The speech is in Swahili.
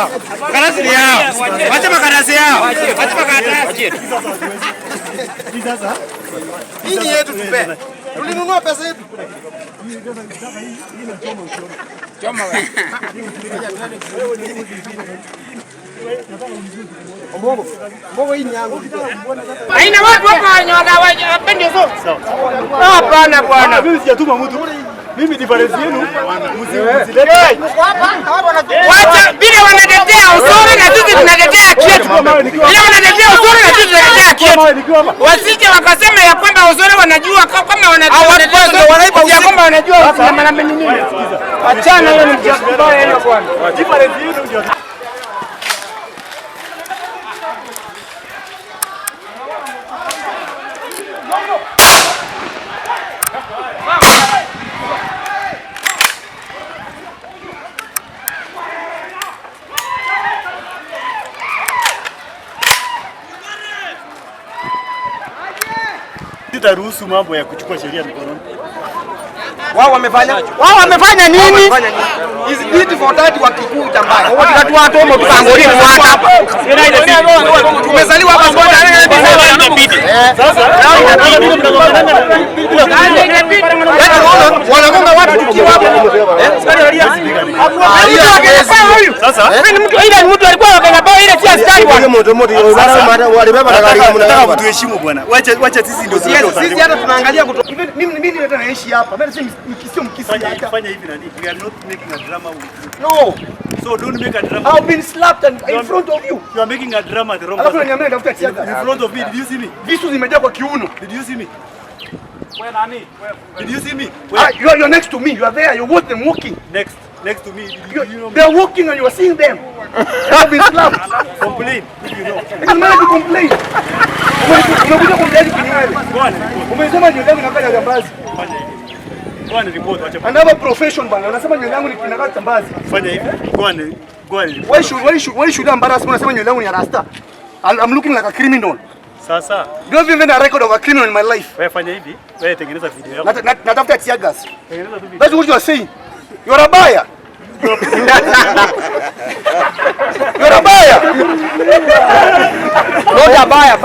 yao. Karatasi ni yao. Wacha makaratasi yao. Wacha makaratasi. Hii ni yetu tupe. Tulinunua pesa yetu. Choma wewe. Mbona hii ni yangu. Haina watu hapa wenye wanapenda hizo. Hapana bwana. Mimi sijatuma mtu. Mimi difference yenu msilete. Wacha bila wanatetea usuri na sisi tunatetea kitu. Bila wanatetea usuri na sisi tunatetea kitu. Wasije wakasema ya kwamba usuri wanajua kama wanatetea kwamba wanajua usalama na nini. Achana hiyo ni mchezo mbaya hiyo bwana. Difference yenu ndio. Sitaruhusu mambo ya kuchukua sheria mikononi. Wao wamefanya nini? Hizi vitu for that wakikuja mbaya. Watu watu wao tukangolia hata hapa. Tumezaliwa hapa bwana. Sasa wanagonga watu tukiwa hapo. Sasa ile mtu alikuwa anabao ile si askari bwana. Walibeba na gari yangu na tuheshimu bwana. Wacha sisi ndio sisi hata tunaangalia kutoka. Mimi hata naishi hapa. Mimi sio mkisi hapa. Fanya hivi nani? We are not making a drama with you. No. So don't make a drama. I've been slapped in front of you. You are making a drama the wrong way. Alafu niambia ndafuta tiaga. In front of me. Did you see me? Visu zimejaa kwa kiuno. Did you see me? Where nani? Did you see me? You're next to me. You are there. You watch them walking. Next to me. They are walking and you are seeing them. They have been slapped. Complain if you know. It doesn't matter to complain. Umekuja kumdai kinyume. Umesema nywele yangu inakaa jambazi. Fanya hivi. Go and report wacha. Another profession bana. Unasema nywele yangu inakaa jambazi. Fanya hivi. Go and Why should I embarrass me? Unasema nywele yangu ni rasta. I'm looking like a criminal. Sasa. Do you even a record of a criminal in my life? Wewe fanya hivi. Wewe tengeneza video yako. Natafuta tear gas. Tengeneza video. That's what you are saying. You are a buyer. You're a buyer. Not a buyer.